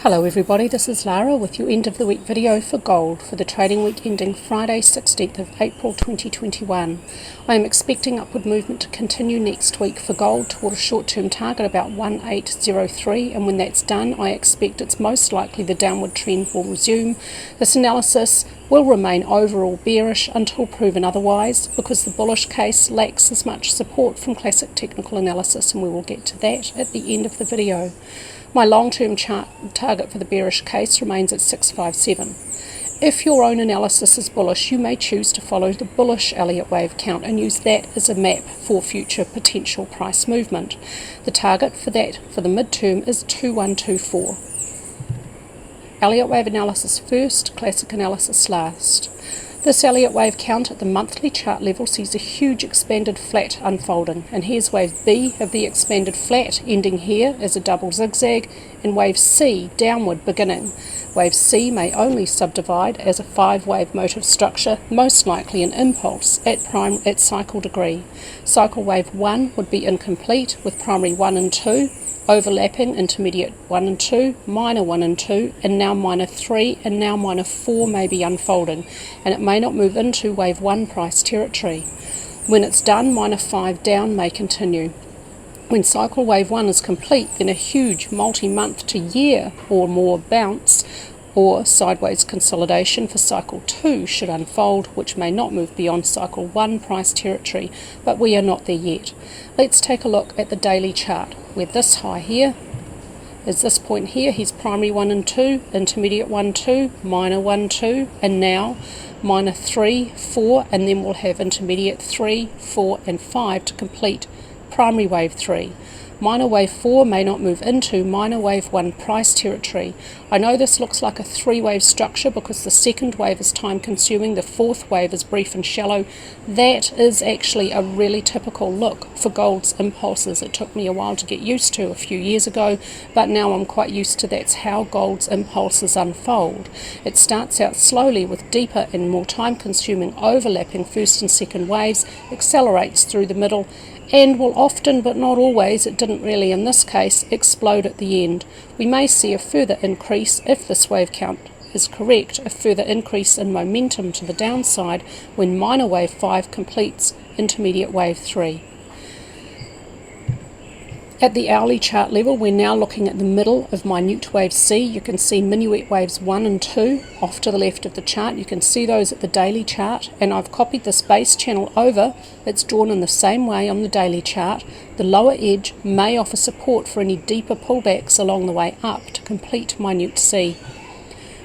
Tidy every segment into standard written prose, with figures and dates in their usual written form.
Hello everybody, this is Lara with your end of the week video for gold for the trading week ending Friday 16th of April 2021. I am expecting upward movement to continue next week for gold toward a short-term target about 1803, and when that's done I expect it's most likely the downward trend will resume. This analysis will remain overall bearish until proven otherwise because the bullish case lacks as much support from classic technical analysis, and we will get to that at the end of the video. My long-term target for the bearish case remains at 657. If your own analysis is bullish, you may choose to follow the bullish Elliott Wave count and use that as a map for future potential price movement. The target for that for the midterm is 2124. Elliott Wave analysis first, classic analysis last. This Elliott Wave count at the monthly chart level sees a huge expanded flat unfolding, and here's wave B of the expanded flat ending here as a double zigzag, and wave C downward beginning. Wave C may only subdivide as a 5-wave motive structure, most likely an impulse at cycle degree. Cycle wave 1 would be incomplete with primary 1 and 2, overlapping intermediate 1 and 2, minor 1 and 2, and now minor 3, and now minor 4 may be unfolding, and it may not move into wave 1 price territory. When it's done, minor 5 down may continue. When cycle wave 1 is complete, then a huge multi-month to year or more bounce or sideways consolidation for cycle 2 should unfold, which may not move beyond cycle 1 price territory, but we are not there yet. Let's take a look at the daily chart, where this high here is this point here. Here's primary 1 and 2, intermediate 1, 2, minor 1, 2, and now minor 3, 4, and then we'll have intermediate 3, 4, and 5 to complete primary wave 3. Minor wave 4 may not move into minor wave 1 price territory. I know this looks like a 3-wave structure because the second wave is time consuming, the fourth wave is brief and shallow. That is actually a really typical look for gold's impulses. It took me a while to get used to a few years ago, but now I'm quite used to that's how gold's impulses unfold. It starts out slowly with deeper and more time consuming overlapping first and second waves, accelerates through the middle, and will often, but not always, it didn't really in this case, explode at the end. We may see a further increase, if this wave count is correct, a further increase in momentum to the downside when minor wave 5 completes intermediate wave 3. At the hourly chart level, we're now looking at the middle of minute wave C. You can see minuet waves 1 and 2 off to the left of the chart. You can see those at the daily chart, and I've copied this base channel over. It's drawn in the same way on the daily chart. The lower edge may offer support for any deeper pullbacks along the way up to complete minute C.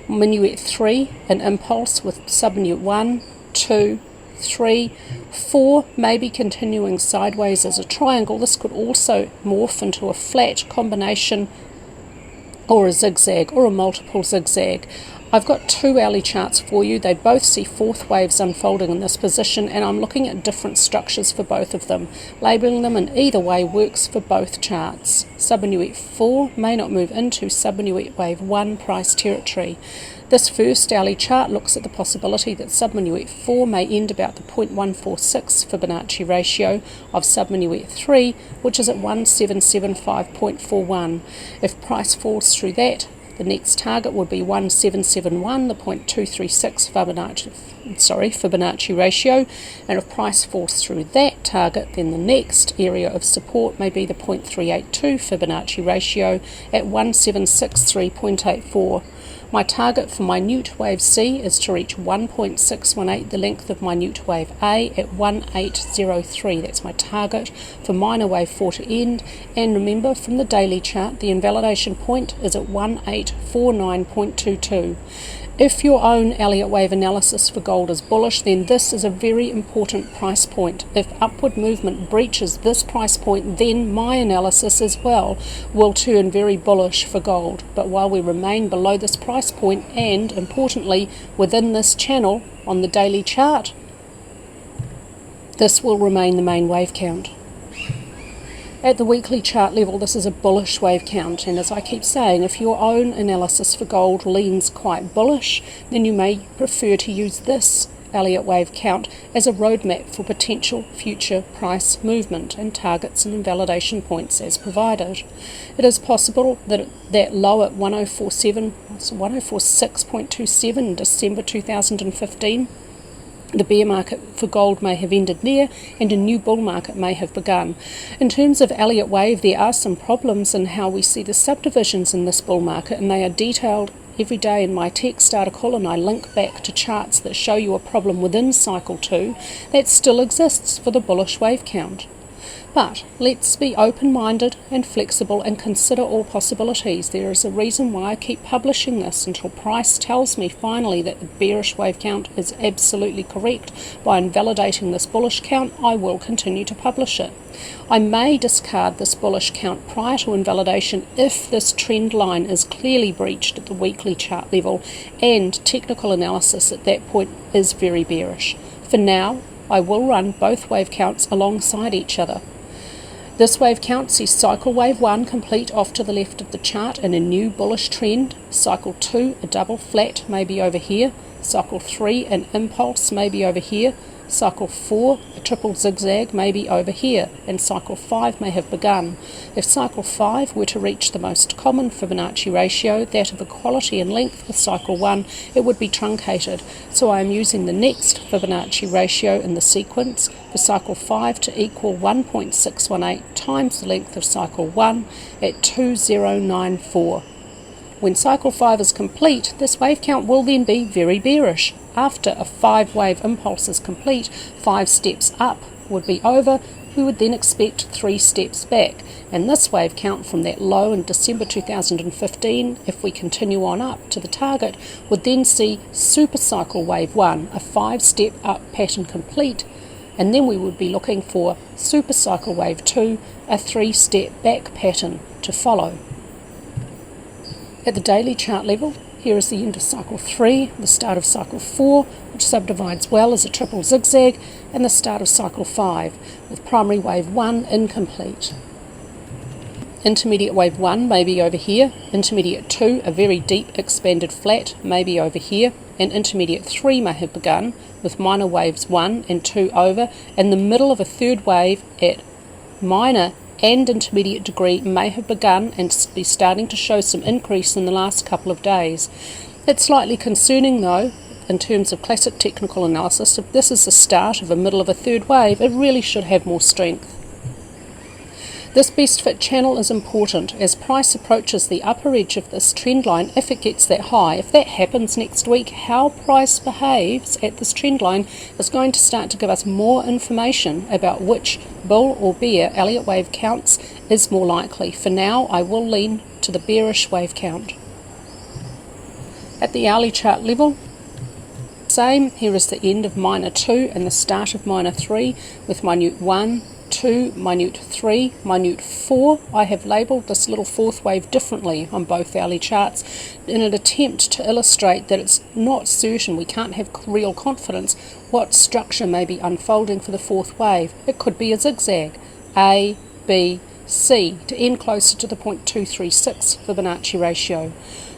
Minuet 3, an impulse with subminute 1, 2, 3, 4 may be continuing sideways as a triangle. This could also morph into a flat combination or a zigzag or a multiple zigzag. I've got 2 hourly charts for you. They both see fourth waves unfolding in this position, and I'm looking at different structures for both of them. Labeling them in either way works for both charts. Subminuet 4 may not move into subminuet wave 1 price territory. This first hourly chart looks at the possibility that subminuet 4 may end about the 0.146 Fibonacci ratio of subminuet 3, which is at 1775.41. If price falls through that, the next target would be 1771, the 0.236 Fibonacci ratio, and if price falls through that target, then the next area of support may be the 0.382 Fibonacci ratio at 1763.84. My target for minute wave C is to reach 1.618, the length of minute wave A, at 1803. That's my target for minor wave 4 to end. And remember, from the daily chart, the invalidation point is at 1849.22. If your own Elliott Wave analysis for gold is bullish, then this is a very important price point. If upward movement breaches this price point, then my analysis as well will turn very bullish for gold. But while we remain below this price point and, importantly, within this channel on the daily chart, this will remain the main wave count. At the weekly chart level, this is a bullish wave count, and as I keep saying, if your own analysis for gold leans quite bullish, then you may prefer to use this Elliott Wave count as a roadmap for potential future price movement and targets and invalidation points as provided. It is possible that low at 104.6.27 in December 2015, the bear market for gold may have ended there and a new bull market may have begun. In terms of Elliott Wave, there are some problems in how we see the subdivisions in this bull market, and they are detailed every day in my text article, and I link back to charts that show you a problem within cycle 2 that still exists for the bullish wave count. But let's be open-minded and flexible and consider all possibilities. There is a reason why I keep publishing this until price tells me finally that the bearish wave count is absolutely correct. By invalidating this bullish count, I will continue to publish it. I may discard this bullish count prior to invalidation if this trend line is clearly breached at the weekly chart level and technical analysis at that point is very bearish. For now, I will run both wave counts alongside each other. This wave count sees cycle wave 1 complete off to the left of the chart in a new bullish trend. Cycle 2, a double flat, may be over here. Cycle 3, an impulse, may be over here. Cycle 4, a triple zigzag, may be over here, and cycle 5 may have begun. If cycle 5 were to reach the most common Fibonacci ratio, that of equality in length with cycle 1, it would be truncated. So I am using the next Fibonacci ratio in the sequence for cycle 5 to equal 1.618 times the length of cycle 1 at 2094. When cycle 5 is complete, this wave count will then be very bearish. After a 5-wave impulse is complete, 5 steps up would be over. We would then expect 3 steps back. And this wave count from that low in December 2015, if we continue on up to the target, would then see super cycle wave 1, a 5-step up pattern complete. And then we would be looking for super cycle wave 2, a 3-step back pattern to follow. At the daily chart level, here is the end of cycle 3, the start of cycle 4, which subdivides well as a triple zigzag, and the start of cycle 5, with primary wave 1 incomplete. Intermediate wave 1 may be over here, intermediate 2, a very deep expanded flat, may be over here, and intermediate 3 may have begun, with minor waves 1 and 2 over, and the middle of a third wave at minor and intermediate degree may have begun and be starting to show some increase in the last couple of days. It's slightly concerning though, in terms of classic technical analysis. If this is the start of a middle of a third wave, it really should have more strength. This best fit channel is important as price approaches the upper edge of this trend line if it gets that high. If that happens next week, how price behaves at this trend line is going to start to give us more information about which bull or bear Elliott wave counts is more likely. For now, I will lean to the bearish wave count. At the hourly chart level, same. Here is the end of minor 2 and the start of minor 3 with minute 1, 2, minute 3, minute 4. I have labelled this little fourth wave differently on both hourly charts in an attempt to illustrate that it's not certain, we can't have real confidence what structure may be unfolding for the fourth wave. It could be a zigzag, A, B, C, to end closer to the 0.236 Fibonacci ratio.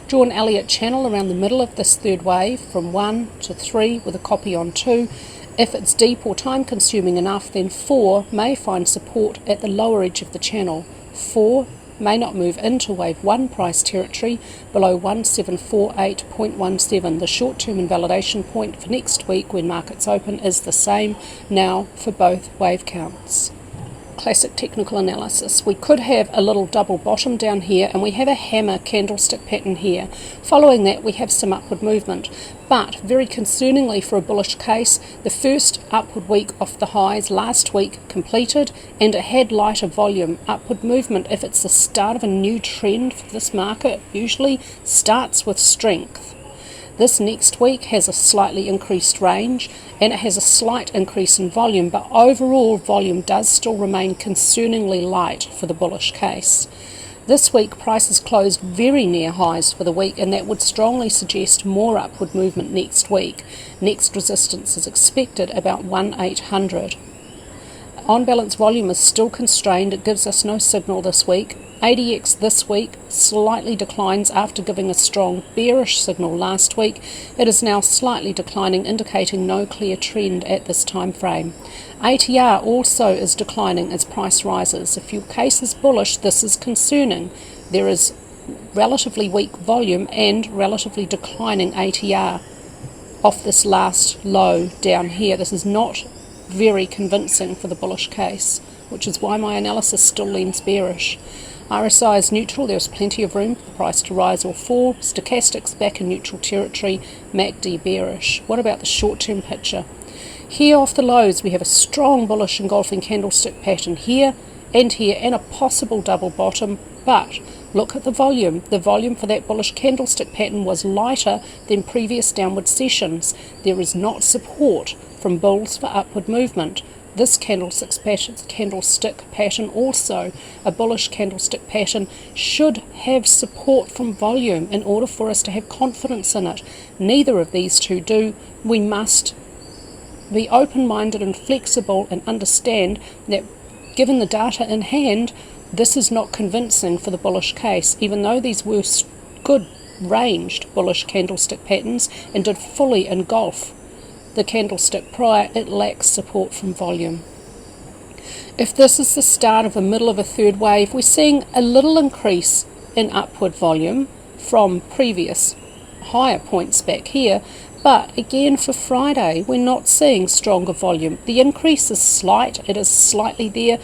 Draw an Elliott channel around the middle of this third wave from 1 to 3 with a copy on 2. If it's deep or time consuming enough, then 4 may find support at the lower edge of the channel. 4 may not move into wave 1 price territory below 1748.17. The short-term invalidation point for next week when markets open is the same now for both wave counts. Classic technical analysis. We could have a little double bottom down here and we have a hammer candlestick pattern here. Following that we have some upward movement, but very concerningly for a bullish case, the first upward week off the highs last week completed and it had lighter volume. Upward movement, if it's the start of a new trend for this market, usually starts with strength. This next week has a slightly increased range and it has a slight increase in volume, but overall volume does still remain concerningly light for the bullish case. This week prices closed very near highs for the week and that would strongly suggest more upward movement next week. Next resistance is expected about 1800. On balance volume is still constrained. It gives us no signal this week. ADX this week slightly declines after giving a strong bearish signal last week. It is now slightly declining, indicating no clear trend at this time frame. ATR also is declining as price rises. If your case is bullish, this is concerning. There is relatively weak volume and relatively declining ATR off this last low down here. This is not very convincing for the bullish case, which is why my analysis still leans bearish. RSI is neutral. There's plenty of room for the price to rise or fall. Stochastics back in neutral territory. MACD bearish. What about the short-term picture? Here off the lows we have a strong bullish engulfing candlestick pattern here and a possible double bottom, but look at the volume. The volume for that bullish candlestick pattern was lighter than previous downward sessions. There is not support from bulls for upward movement. This candlestick pattern, also a bullish candlestick pattern, should have support from volume in order for us to have confidence in it. Neither of these two do. We must be open-minded and flexible and understand that given the data in hand, this is not convincing for the bullish case, even though these were good ranged bullish candlestick patterns and did fully engulf the candlestick prior. It lacks support from volume. If this is the start of the middle of a third wave, we're seeing a little increase in upward volume from previous higher points back here, but again for Friday we're not seeing stronger volume. The increase is slight, it is slightly there,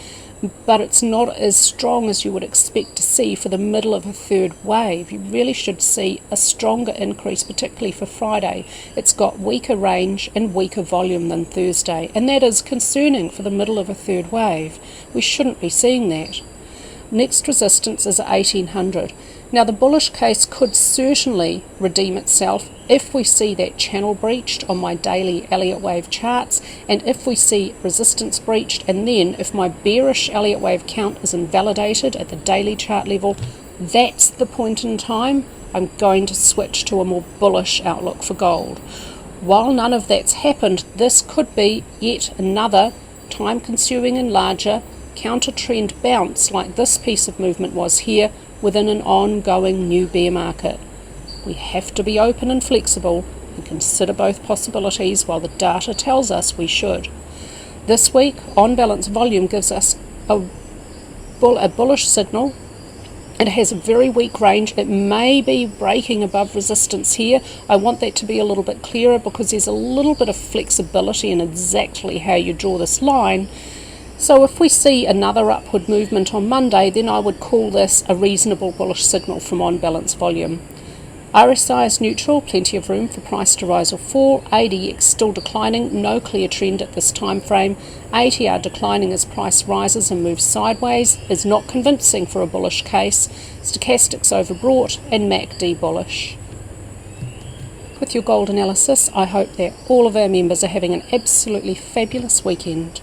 but it's not as strong as you would expect to see for the middle of a third wave. You really should see a stronger increase, particularly for Friday. It's got weaker range and weaker volume than Thursday, and that is concerning for the middle of a third wave. We shouldn't be seeing that. Next resistance is at 1800. Now the bullish case could certainly redeem itself if we see that channel breached on my daily Elliott Wave charts, and if we see resistance breached, and then if my bearish Elliott Wave count is invalidated at the daily chart level, that's the point in time I'm going to switch to a more bullish outlook for gold. While none of that's happened, this could be yet another time-consuming and larger counter-trend bounce like this piece of movement was here within an ongoing new bear market. We have to be open and flexible and consider both possibilities while the data tells us we should. This week, on balance volume gives us a bullish signal. It has a very weak range. It may be breaking above resistance here. I want that to be a little bit clearer because there's a little bit of flexibility in exactly how you draw this line. So if we see another upward movement on Monday, then I would call this a reasonable bullish signal from on balance volume. RSI is neutral, plenty of room for price to rise or fall. ADX still declining, no clear trend at this time frame. ATR declining as price rises and moves sideways, is not convincing for a bullish case. Stochastics overbought and MACD bullish. With your gold analysis, I hope that all of our members are having an absolutely fabulous weekend.